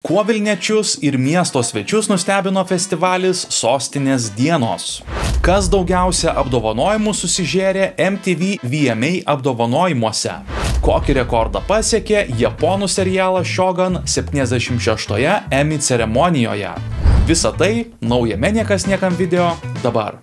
Kuo Vilniečius ir miesto svečius nustebino festivalis Sostinės dienos? Kas daugiausia apdovanojimų susižėrė MTV VMA apdovanojimuose? Kokį rekordą pasiekė japonų serialas Shogun 76-oje Emmy ceremonijoje? Visa tai naujame Niekas niekam video dabar.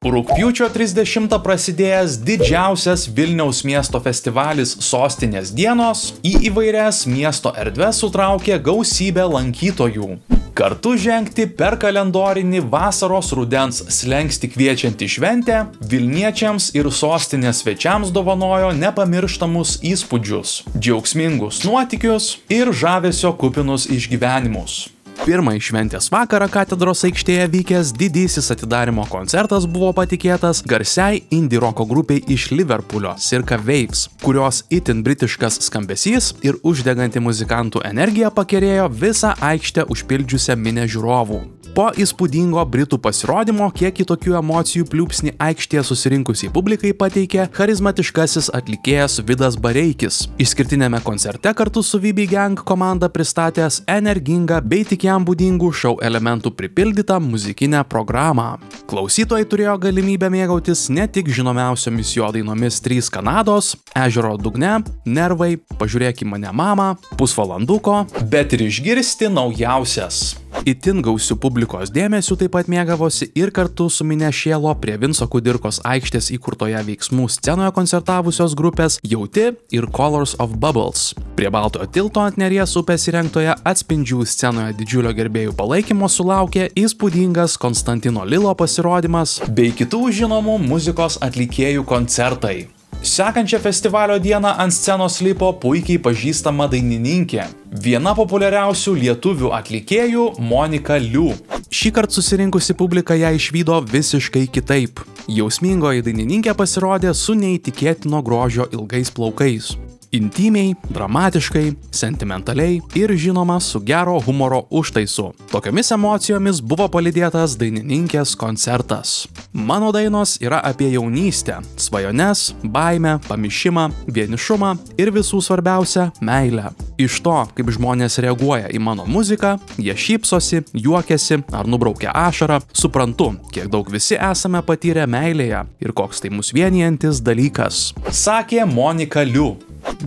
Rugpjūčio 30 prasidėjęs didžiausias Vilniaus miesto festivalis Sostinės dienos į įvairias miesto erdves sutraukė gausybę lankytojų. Kartu žengti per kalendorinį vasaros rudens slenkstį kviečiantį šventę vilniečiams ir sostinės svečiams dovanojo nepamirštamus įspūdžius, džiaugsmingus nuotykius ir žavesio kupinus išgyvenimus. Pirmąjį šventės vakarą katedros aikštėje vykęs didysis atidarymo koncertas buvo patikėtas garsiai indie roko grupiai iš Liverpulio Circa Waves, kurios itin britiškas skambesys ir uždeganti muzikantų energija pakerėjo visą aikštę užpildžiusią minią žiūrovų. Po įspūdingo britų pasirodymo kiek kitokių emocijų pliūpsnį aikštėje susirinkusiai publikai pateikė charizmatiškasis atlikėjas Vidas Bareikis. Išskirtinėme koncerte kartu su VB Gang komanda pristatęs energingą bei tik jam būdingų šou elementų pripildytą muzikinę programą. Klausytojai turėjo galimybę mėgautis ne tik žinomiausiomis jo dainomis 3 Kanados, Ežero dugne, Nervai, Pažiūrėk į mane mama, Pusvalanduko, bet ir išgirsti naujausias. Itin gausių publikos dėmesių taip pat mėgavosi ir kartu su minia šėlo prie Vinco Kudirkos aikštės įkurtoje veiksmų scenoje koncertavusios grupės Jauti ir Colors of Bubbles. Prie Baltojo tilto ant Neries upės įrengtoje atspindžių scenoje didžiulio gerbėjų palaikymo sulaukė įspūdingas Konstantino Lilo pasirodymas bei kitų žinomų muzikos atlikėjų koncertai. Sekančią festivalio dieną ant scenos lipo puikiai pažįstama dainininkė, viena populiariausių lietuvių atlikėjų Monika Liu. Šįkart susirinkusi publika ją išvydo visiškai kitaip. Jausmingoji dainininkė pasirodė su neįtikėtino grožio ilgais plaukais. Intymiai, dramatiškai, sentimentaliai ir žinoma su gero humoro užtaisu. Tokiomis emocijomis buvo palydėtas dainininkės koncertas. Mano dainos yra apie jaunystę, svajones, baimę, pamišimą, vienišumą ir visų svarbiausia – meilę. Iš to, kaip žmonės reaguoja į mano muziką, jie šypsosi, juokiasi ar nubraukia ašarą, suprantu, kiek daug visi esame patyrę meilėje ir koks tai mus vienijantis dalykas. Sakė Monika Liu.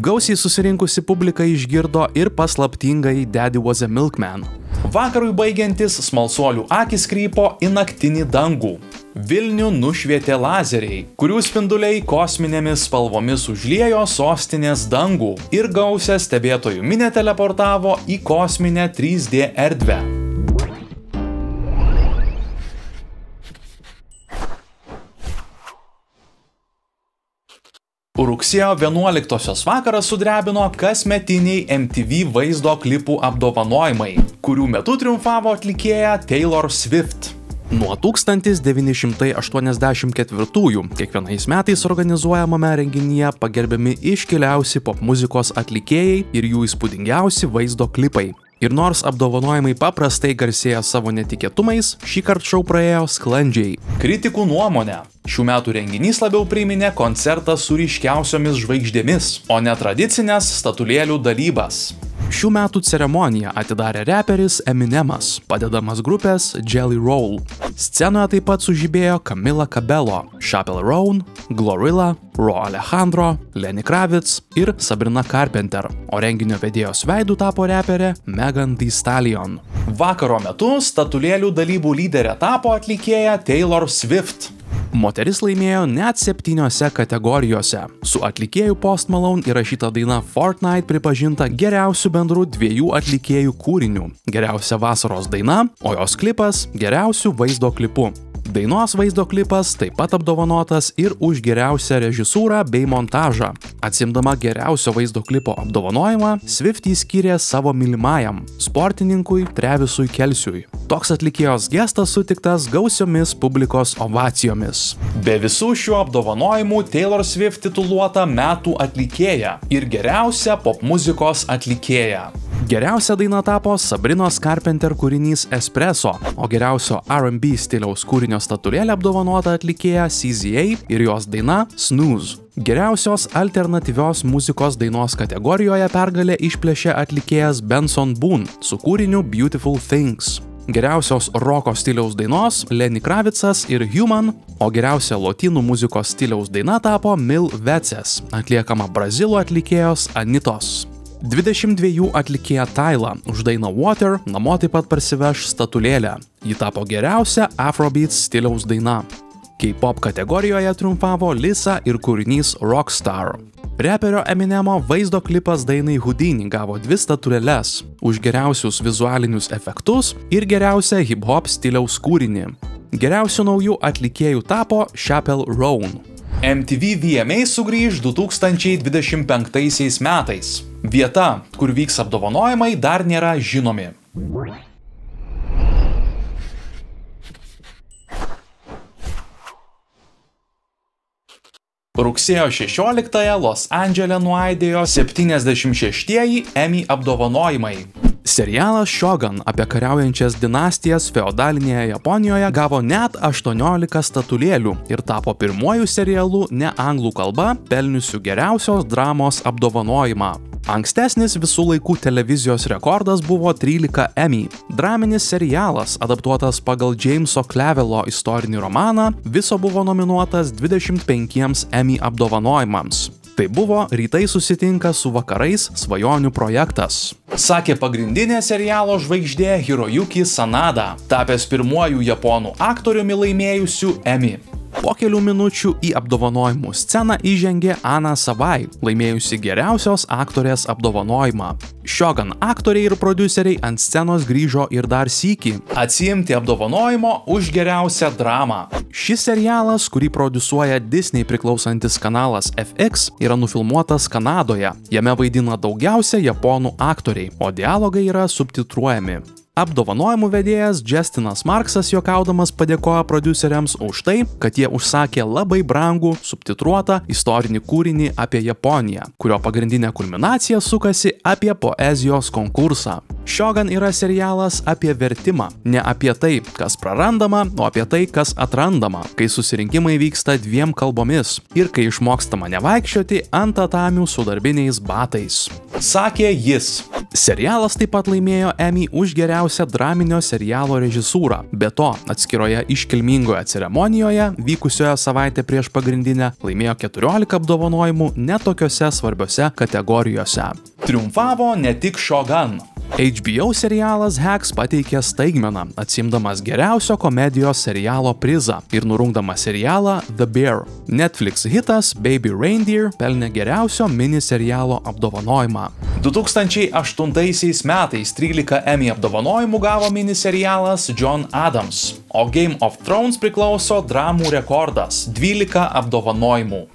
Gausiai susirinkusi publika išgirdo ir paslaptingai Daddy Was a Milkman. Vakarui baigiantis smalsuolių akys krypo į naktinį dangų. Vilnių nušvietė lazeriai, kurių spinduliai kosminėmis spalvomis užliejo sostinės dangų ir gausią stebėtojų minią teleportavo į kosminę 3D erdvę. Rugsėjo 11-osios vakarą sudrebino kasmetiniai MTV vaizdo klipų apdovanojimai, kurių metu triumfavo atlikėja Taylor Swift. Nuo 1984-ųjų kiekvienais metais organizuojamame renginyje pagerbiami iškiliausi popmuzikos atlikėjai ir jų įspūdingiausi vaizdo klipai. Ir nors apdovanojimai paprastai garsėja savo netikėtumais, šįkart šou praėjo sklandžiai. Kritikų nuomonė. Šių metų renginys labiau priminė koncertą su ryškiausiomis žvaigždėmis, o ne tradicinės statulėlių dalybas. Šių metų ceremoniją atidarė reperis Eminemas, padedamas grupės Jelly Roll. Scenoje taip pat sužibėjo Camila Cabello, Chappelle Roan, Glorilla, Ro Alejandro, Lenny Kravitz ir Sabrina Carpenter, o renginio vedėjos veidu tapo reperė Megan Thee Stallion. Vakaro metu statulėlių dalybų lyderė tapo atlikėja Taylor Swift. Moteris laimėjo net 7 kategorijose. Su atlikėjų Post Malone įrašyta daina Fortnite pripažinta geriausių bendrų 2 atlikėjų kūrinių. Geriausia vasaros daina, o jos klipas geriausių vaizdo klipu. Dainos vaizdo klipas taip pat apdovanotas ir už geriausią režisūrą bei montažą. Atsiimdama geriausio vaizdo klipo apdovanojimą, Swift skyrė savo mylimajam, sportininkui Travisui Kelsiui. Toks atlikėjos gestas sutiktas gausiomis publikos ovacijomis. Be visų šių apdovanojimų Taylor Swift tituluota metų atlikėja ir geriausia popmuzikos atlikėja. Geriausia daina tapo Sabrinos Carpenter kūrinys Espresso, o geriausio R&B stiliaus kūrinio statulėlė apdovanota atlikėja CZA ir jos daina Snooze. Geriausios alternatyvios muzikos dainos kategorijoje pergalę išplėšė atlikėjas Benson Boone su kūriniu Beautiful Things. Geriausios roko stiliaus dainos Lenny Kravicas ir Human, o geriausia lotynų muzikos stiliaus daina tapo Mil Veces, atliekama brazilų atlikėjos Anitos. 22 atlikėja Tyla už dainą Water namo taip pat parsiveš statulėlę. Ji tapo geriausia Afrobeat stiliaus daina. K-pop kategorijoje triumfavo Lisa ir kūrinys Rockstar. Reperio Eminemo vaizdo klipas dainai Houdini gavo 2 statulėles už geriausius vizualinius efektus ir geriausią hip-hop stiliaus kūrinį. Geriausių naujų atlikėjų tapo Chappell Roan. MTV VMA sugrįž 2025 metais. Vieta, kur vyks apdovanojimai, dar nėra žinomi. Rugsėjo 16-ąją Los Andžele nuaidėjo 76-ieji Emmy apdovanojimai. Serialas Shogun apie kariaujančias dinastijas feodalinėje Japonijoje gavo net 18 statulėlių ir tapo pirmuoju serialu ne anglų kalba pelniusiu geriausios dramos apdovanojimą. Ankstesnis visų laikų televizijos rekordas buvo 13 Emmy. Draminis serialas, adaptuotas pagal Jameso Clavelo istorinį romaną, viso buvo nominuotas 25 Emmy apdovanojimams. Tai buvo Rytai susitinka su vakarais svajonių projektas. Sakė pagrindinė serialo žvaigždė Hiroyuki Sanada, tapęs pirmuoju japonų aktoriumi laimėjusiu Emmy. Po kelių minučių į apdovanojimų sceną įžengė Ana Savai, laimėjusi geriausios aktorės apdovanojimą. Shogun aktoriai ir prodiuseriai ant scenos grįžo ir dar sykį atsiimti apdovanojimo už geriausią dramą. Šis serialas, kurį prodiusuoja Disney priklausantis kanalas FX, yra nufilmuotas Kanadoje. Jame vaidina daugiausia japonų aktoriai, o dialogai yra subtitruojami. Apdovanojimų vedėjas Justinas Marksas juokaudamas padėkojo prodiuseriams už tai, kad jie užsakė labai brangų, subtitruotą istorinį kūrinį apie Japoniją, kurio pagrindinė kulminacija sukasi apie poezijos konkursą. Shogun yra serialas apie vertimą, ne apie tai, kas prarandama, o apie tai, kas atrandama, kai susirinkimai vyksta 2 kalbomis ir kai išmokstama nevaikščioti ant tatamių su darbiniais batais. Sakė jis. Serialas taip pat laimėjo Emmy už geriausią draminio serialo režisūrą. Be to, atskiroje iškilmingoje ceremonijoje, vykusioje savaitę prieš pagrindinę, laimėjo 14 apdovanojimų netokiose svarbiose kategorijose. Triumfavo ne tik Shogun. HBO serialas Hacks pateikė staigmeną, atsiimdamas geriausio komedijos serialo prizą ir nurungdamas serialą The Bear. Netflix hitas Baby Reindeer pelnė geriausio mini serialo apdovanojimą. 2008 metais 13 Emmy apdovanojimų gavo mini serialas John Adams, o Game of Thrones priklauso dramų rekordas – 12 apdovanojimų.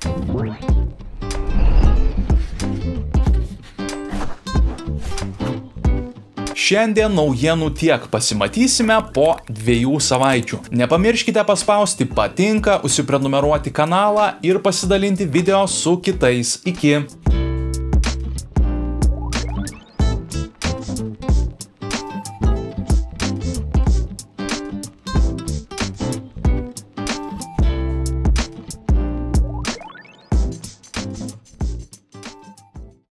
Šiandien naujienų tiek, pasimatysime po 2 savaičių. Nepamirškite paspausti patinka, užsiprenumeruoti kanalą ir pasidalinti video su kitais. Iki.